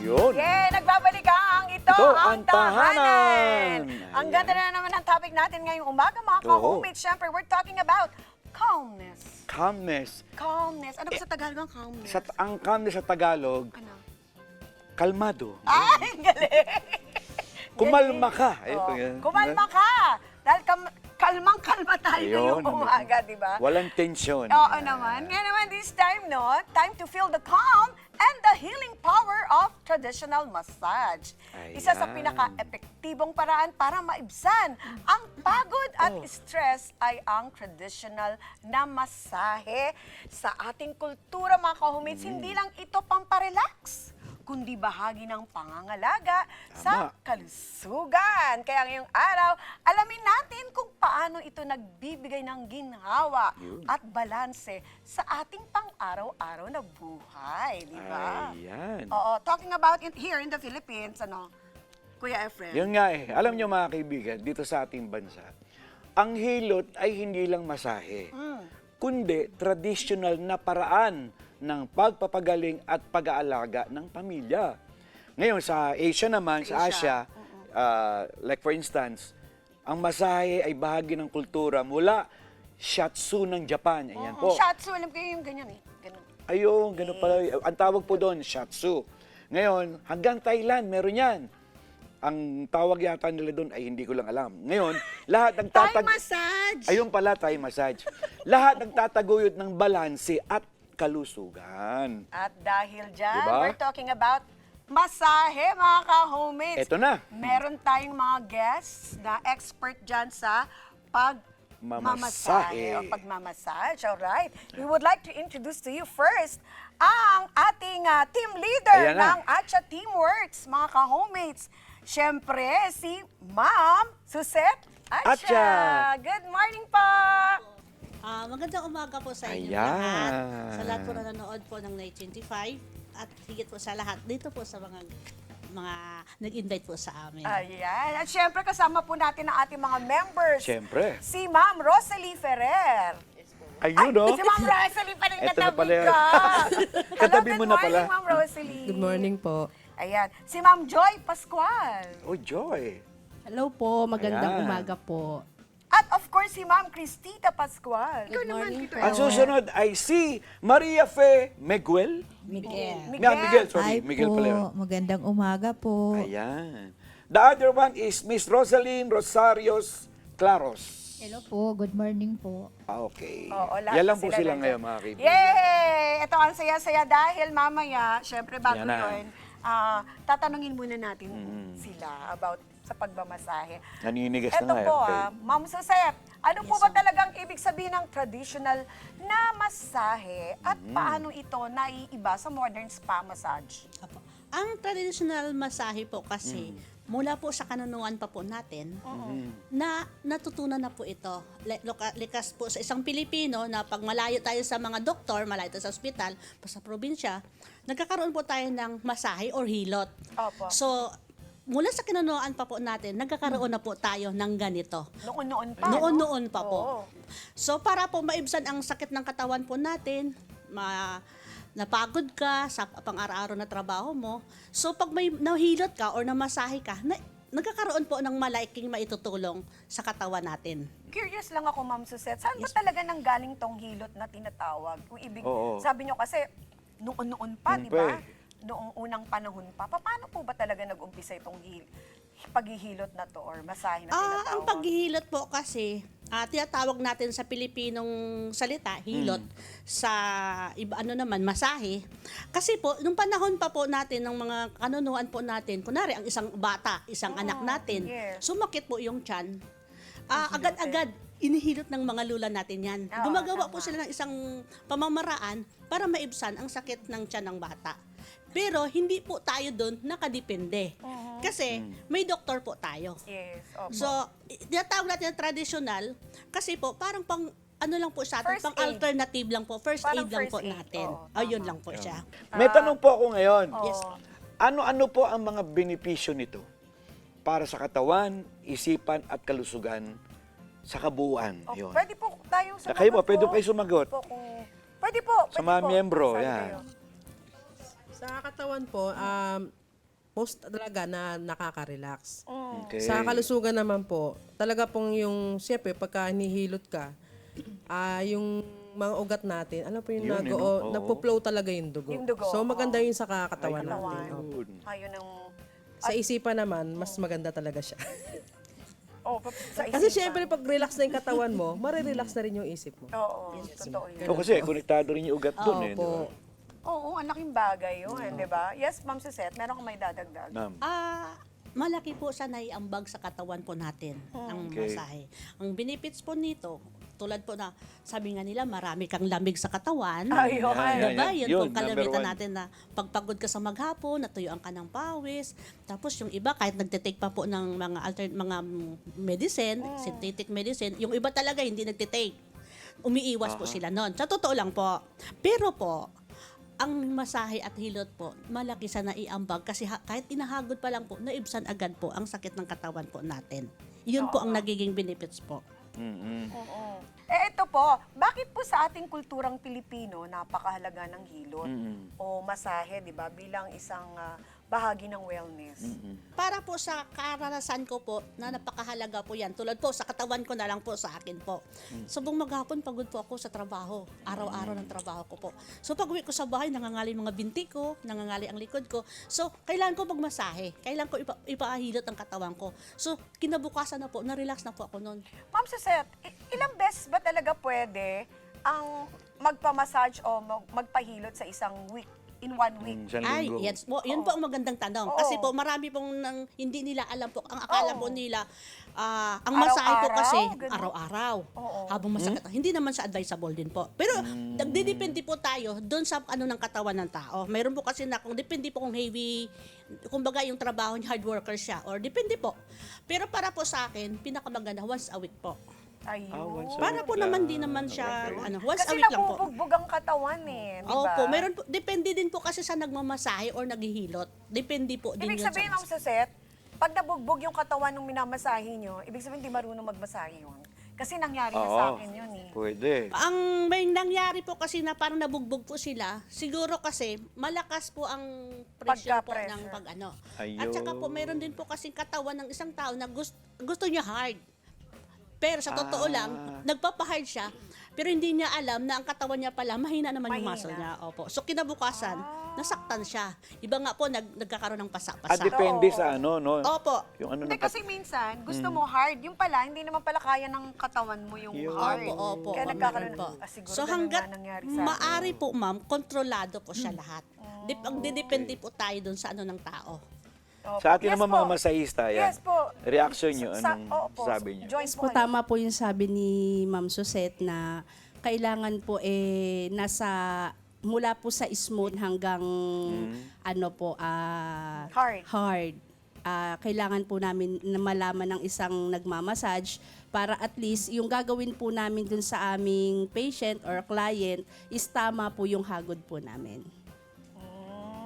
Yun. Yay! Nagbabalik ang ito ang tahanan. Ang ganda na naman ang topic natin ngayong umaga, mga ka-homies. Siyempre, we're talking about calmness. Calmness. Calmness. Ano ba sa Tagalog ang calmness? Ang calmness sa Tagalog, Ano? kalmado. Ay, galing! Kumalma ka. Oh, Yan. kumalma ka! Dahil kalmang-kalma tayo Ayun, ngayong umaga, di ba? Walang tensyon. Oo naman. Ngayon naman this time, no? Time to feel the calm and the healing power of traditional massage. Isa sa Ayan. pinaka-epektibong paraan para maibsan ang pagod at stress ay ang traditional na masahe. Sa ating kultura, mga ka-homies, hindi lang ito pamparelax, kundi bahagi ng pangangalaga sa kalusugan. Kaya ngayong araw, alamin natin kung paano ito nagbibigay ng ginhawa at balanse sa ating pang-araw-araw na buhay. Di ba? Ayan. Oo, talking about it here in the Philippines, ano, Kuya Efren. Yun nga eh. Alam nyo mga kaibigan, dito sa ating bansa, ang hilot ay hindi lang masahe, kundi traditional na paraan ng pagpapagaling at pag-aalaga ng pamilya. Ngayon, sa Asia naman, sa Asia, like for instance, ang masahe ay bahagi ng kultura mula shiatsu ng Japan. Ayan po. Shiatsu, alam ko yung ganyan eh. Ganun. Ayun, ganun pala. Ang tawag po doon, shiatsu. Ngayon, hanggang Thailand, meron yan. Ang tawag yata nila doon ay hindi ko lang alam. Ngayon, lahat ng Thai massage! Ayun pala, Thai massage. Lahat ng tataguyod ng balanse at kalusugan. At dahil dyan, Diba? we're talking about masahe, mga ka-homies. Eto na. Meron tayong mga guests na expert dyan sa Mamasahe. o pagmamassage. Alright. We would like to introduce to you first ang ating team leader Ayan na. ng Atcha Teamworks, mga ka-homies. Siyempre, si Ma'am Suzette Atcha. Atcha. Good morning po! Magandang umaga po sa inyo Ayan. lahat. Sa lahat po na nanonood po ng Night 25 at higit po sa lahat dito po sa mga nag-invite po sa amin. Ayan. At syempre, kasama po natin ang ating mga members. Siyempre. Si Ma'am Rosalie Ferrer. Ayun, no? Si Ma'am Rosalie pa rin Eto na katabi pala yan. ka. Katabi Hello, mo na good pala. morning, Ma'am Rosalie. Good morning po. Ayan. Si Ma'am Joy Pascual. Oh, Joy. Hello po, magandang Ayan. umaga po. At of course, si Ma'am Cristita Pascual. Ikaw naman, morning Tito Ang Ed. susunod ay si Maria Fe Miguel. Miguel. Miguel, sorry. Hi Miguel po, pala yun. magandang umaga po. Ayan. The other one is Miss Rosaline Rosarios Claros. Hello po, good morning po. Okay. Oo, lahat Yan lang po sila sila nandyan. ngayon, mga kaibigan. Yay! Ito ang saya-saya dahil mamaya, syempre bago Yan na. yun, tatanungin muna natin sila about sa pagmamasahe. Naninigas Ito na nga. po, Okay. Ma'am Suzette, ano po ba talagang ibig sabihin ng traditional na masahe at paano ito naiiba sa modern spa massage? Apo. Ang traditional masahe po kasi mula po sa kanunuan pa po natin na natutunan na po ito. Likas po sa isang Pilipino na pag malayo tayo sa mga doktor, malayo tayo sa ospital, sa probinsya, nagkakaroon po tayo ng masahe or hilot. Opo. So, mula sa kinunuan pa po natin, nagkakaroon na po tayo ng ganito. Noon-noon pa, Noon-noon pa Oo. po. So, para po maibsan ang sakit ng katawan po natin, napagod ka sa pang-araw-araw na trabaho mo. So, pag may nahilot ka or namasahe ka, nagkakaroon po ng malaking maitutulong sa katawan natin. Curious lang ako, Ma'am Suzette, saan ba talaga nang galing tong hilot na tinatawag? Kung ibig, Oo. sabi nyo kasi, noon-noon pa, Noon di pa ba? eh. Noong unang panahon pa. Paano po ba talaga nag-umpisa itong paghihilot na to or masahe na tinatawag? Ang paghihilot po kasi, tinatawag natin sa Pilipinong salita, hilot, sa iba ano naman, masahe. Kasi po, nung panahon pa po natin, ng mga kanunuan po natin, kunwari ang isang bata, isang anak natin, yes. sumakit po yung tiyan, agad-agad, inihilot ng mga lula natin yan. Oo, Gumagawa tama. po sila ng isang pamamaraan para maibsan ang sakit ng tiyan ng bata. Pero hindi po tayo doon nakadepende. Kasi may doktor po tayo. Yes, opo. So, tinatawag natin na traditional kasi po parang pang ano lang po sa atin, First pang aid. alternative lang po, first Parang aid lang first po aid, natin. oo, Ayun lang po siya. May tanong po ako ngayon. Yes. Ano-ano po ang mga benepisyo nito para sa katawan, isipan at kalusugan sa kabuuan? Oh, Yun. pwede po tayong sumagot Kayo po, pwede kayo sumagot. Pwede po. Sa mga miyembro, Sabi yan. kayo. Sa katawan po, most talaga na nakaka-relax. Okay. Sa kalusugan naman po, talaga pong yung, siyempre, pagka hinihilot ka, yung mga ugat natin, alam po yung Yun, oo. nagpo-flow talaga yung dugo. Yung dugo, So maganda oo. yun sa katawan Ay, natin. katawan. Opo. Ayun ang... Sa isipan naman, mas maganda talaga siya. Sa Kasi isipan. siyempre, pag relax na yung katawan mo, marirelax na rin yung isip mo. Oo, totoo yun. O kasi konektado rin yung ugat doon eh. di ba? Opo. Oo, ang laking bagay yun, di ba? Yes, Ma'am Suzette, meron kang may dadagdag. Ma'am. Malaki po sa naiambag sa katawan po natin ang Okay. masahe. Ang benefits po nito, tulad po na sabi nga nila marami kang lamig sa katawan. Ayun. Diba? Yan, Yun yun, pong kalamitan number one. natin na pagpagod ka sa maghapon, natuyuan ka ng pawis. Tapos yung iba, kahit nagtitake pa po ng mga medicine, synthetic medicine, yung iba talaga hindi nagtitake. Umiiwas po sila nun. Sa totoo lang po. Pero po, ang masahe at hilot po, malaki sa naiambag kasi kahit inahagod pa lang po, naibsan agad po ang sakit ng katawan po natin. Yun po ang nagiging benefits po. Oo. Ito po, bakit po sa ating kulturang Pilipino napakahalaga ng hilot o masahe, di ba, bilang isang bahagi ng wellness? Para po sa karanasan ko po, na napakahalaga po yan. Tulad po, sa katawan ko na lang po, sa akin po. Subong maghapon, pagod po ako sa trabaho. Araw-araw ng trabaho ko po. So pag uwi ko sa bahay, nangangali mga binti ko, nangangali ang likod ko. So, kailangan ko magmasahe. Kailangan ko ipaahilot ang katawan ko. So, kinabukasan na po, na-relax na po ako noon. Ma'am Suzette, ilang beses ba talaga pwede ang magpamassage o magpahilot sa isang week, in 1 week? Isang Ay, linggo. yes po. Yun po ang magandang tanong. Oo. Kasi po, marami pong hindi nila alam po. Ang akala Oo. po nila, ang masahe po Araw-araw? kasi, Ganun. araw-araw. Oo. Habang masakit. Hindi naman siya advisable din po. Pero, nagdidepende po tayo doon sa ano ng katawan ng tao. Mayroon po kasi na, kung depende po kung heavy, kumbaga yung trabaho niya, hard worker siya, or depende po. Pero para po sa akin, pinakamaganda, once a week po. Ayun. once a Para week po lang. naman, di naman siya, once a Kasi week lang po. nabubugbog ang katawan eh, di ba? Opo, meron po, depende din po kasi sa nagmamasahe or naghihilot. Depende po din Ibig yun sabihin, sa Ma'am Suzette, pag nabugbog yung katawan ng minamasahe nyo, ibig sabihin hindi marunong magmasahe yun. Kasi nangyari na sa akin yun eh. Pwede. Ang may nangyari po kasi na parang nabugbog po sila, siguro kasi malakas po ang presyon po Pagka-pressure. ng pag-ano. Ayun. At saka po meron din po kasing katawan ng isang tao na gusto niya hard. Pero sa totoo lang, nagpapahard siya, pero hindi niya alam na ang katawan niya pala, mahina naman yung Mahina. muscle niya. Opo. So kinabukasan, nasaktan siya. Iba nga po, nagkakaroon ng Ah, pasa-pasa. depende Oo. sa ano, no? Opo. Yung ano Hindi ng kasi minsan, gusto mo hard. Yung pala, hindi naman pala kaya ng katawan mo yung Yun. hard. Opo, Kaya opo, nagkakaroon meron po. siguro So ganun hanggat nga nangyari sa akin. maari po ma'am, kontrolado po siya lahat. Ang didepende po tayo dun sa ano ng tao. Opo. Sa atin Yes naman po. mga masahista, yan. Yes po. Reaction nyo, Sa- anong opo. sabi nyo? Join Yes po po, kayo. tama po yung sabi ni Ma'am Suzette na kailangan po nasa mula po sa smooth hanggang ano po Hard. Kailangan po namin na malaman ng isang nagmamassage para at least yung gagawin po namin dun sa aming patient or client is tama po yung hagod po namin.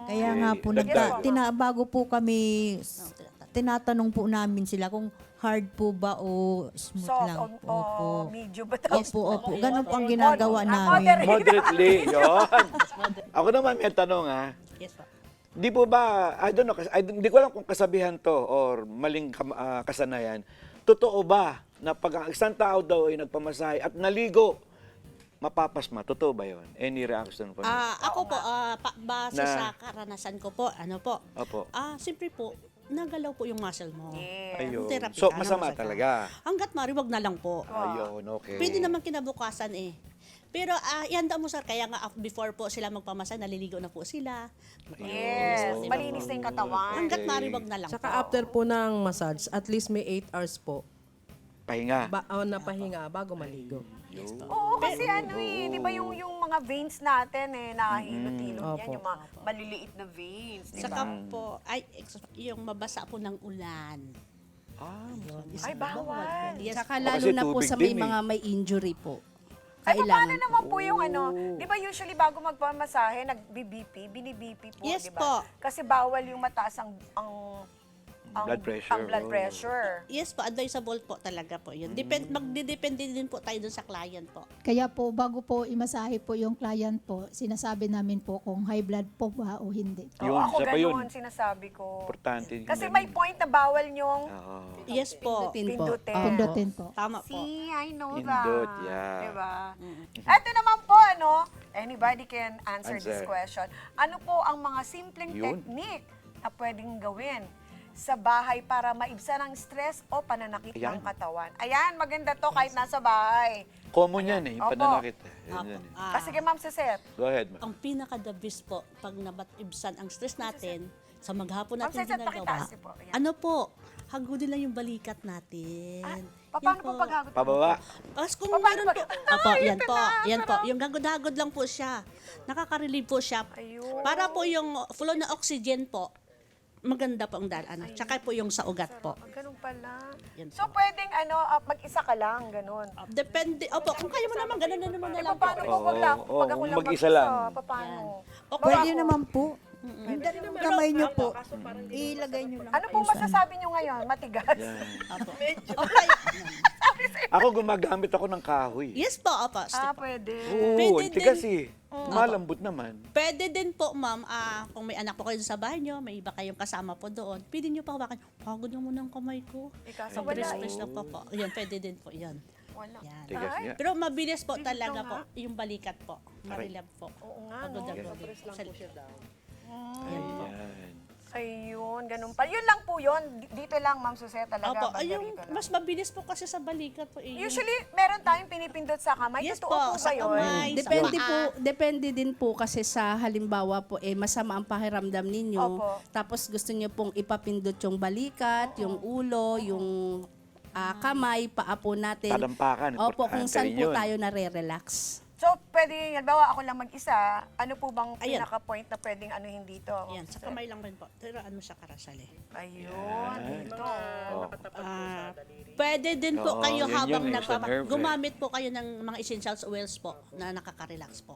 Kaya nga po, Dagdag. bago po kami, tinatanong po namin sila kung hard po ba o smooth Soft lang. o medium ba tawag? Opo. Ganun po ang ginagawa namin. Moderately, yun. Ako naman may tanong Yes po. Di po ba, I don't know, hindi ko alam kung kasabihan to or maling kasanayan. Totoo ba na pag ang isang tao daw ay nagpamasahe at naligo, mapapasma? Totoo ba yun? Any reaction po? Ako po, base Na- sa karanasan ko po, ano po, Opo. simple po, nagalaw po yung muscle mo. Yes. Ayun. Therapy So, ka, masama namassage ka. talaga. Hanggat mari, wag na lang po. Ayun, okay. Pwede naman kinabukasan eh. Pero ihanda mo sir, kaya nga before po sila magpamassage, naliligo na po sila. Yes. Diba? Malinis na yung katawan. Hanggat mari, wag na lang Tsaka po. after po ng massage, at least may 8 hours po Pahinga. na pahinga bago maligo. Oo, kasi ano eh, di ba yung mga veins natin eh, nakahilot-hilot yan, Opo. yung mga maliliit na veins, di Saka ba? po, yung mabasa po ng ulan. Ay, bawal. Yes. Tsaka O, lalo kasi na po tubig sa may din eh. mga may injury po. Ay, paano Kailangan naman po yung ano, di ba usually bago magpamasahe, bini-BP po, Yes di ba? po. Kasi bawal yung mataas ang Blood pressure, Ang blood oh. pressure. Yes po, advisable po talaga po yun. Magdidepende din po tayo dun sa client po. Kaya po, bago po imasahe po yung client po, sinasabi namin po kung high blood po ba o hindi. Yun, ako isa pa yun. ganun, sinasabi ko. Importante yung Kasi ganun. may point na bawal yung Oo. Yes po. Pindutin po. pindutin. Pindutin po. Tama po. See, I know Pindot, that. yeah. Diba? Ito naman po, anybody can answer this Answer. question. Ano po ang mga simpleng Yun. technique na pwedeng gawin sa bahay para maibsan ang stress o pananakit Ayan. ng katawan? Ayan, maganda to kahit nasa bahay. Common yan eh, yung Opo. pananakit. Yan, Apo. yan eh. Ah, Sige, Ma'am Suzette. Go ahead, ma'am. ang pinaka-the best po, pag nabatibsan ang stress natin, sa maghapon Ma'am natin Cesar, ginagawa, pakitaas niyo po. Ayan. ano po, hagudin lang yung balikat natin. Paano Yan po paghagot? Pababa. Tapos kung Paano meron pag- po, apo, yan ito po, na, yan po, sarap. yung hagod-hagod lang po siya. Nakaka-relieve po siya. Ayun. Para po yung flow na oxygen po, maganda po ang daan. Tsaka po yung sa ugat po. Ganun pala. Yan So, pwedeng mag-isa ka lang, ganun. Depende, opo, kung kaya mo naman, ganun na naman na lang po. Paano po wag lang? Oo, Pag ako kung lang mag-isa lang. Paano? O, Pwede ako. naman po. Kamay niyo po. Ilagay niyo lang. Ano po masasabi niyo ngayon? Matigas? Yan. Okay. Ako gumagamit ako ng kahoy. Yes po, opo. Pwede. Oo, Pwede tigas din. eh. Malambot naman. Pwede din po, ma'am, kung may anak po kayo sa bahay nyo, may iba kayong kasama po doon, pwede nyo pa hawakan, pagod nyo muna ang kamay ko. Kaso wala Pag-press na po po. Yan, pwede din po yan. Wala. Yan. Tigas Ay. niya. Pero mabilis po Dito talaga nga. po, yung balikat po. Marilab po. Oo nga, Pagod no? na po. Ayan. Ayun, ganun pa. Yun lang po yun. Dito lang, Ma'am Suzette, talaga. Opo, banda yung rito lang. mas mabilis po kasi sa balikat po. Usually, meron tayong pinipindot sa kamay. Yes Totoo po, po sa ba yun? kamay. Depende Sa po, depende din po kasi sa halimbawa po masama ang pakiramdam ninyo. Opo. Tapos gusto niyo pong ipapindot yung balikat, yung ulo, yung kamay, paa po natin. Talampakan, Opo, kung importante saan rin po yun. tayo nare-relax. So, pwede, halimbawa ako lang mag-isa, ano po bang Ayan. pinaka-point na pwedeng anuhin dito? Yan, sa kamay lang rin po. Pero ano siya karasali. Ayun, dito. Pwede din po Oo, kayo yun habang yun eh, sa nerve eh. gumamit po kayo ng mga essentials oils po na nakaka-relax po.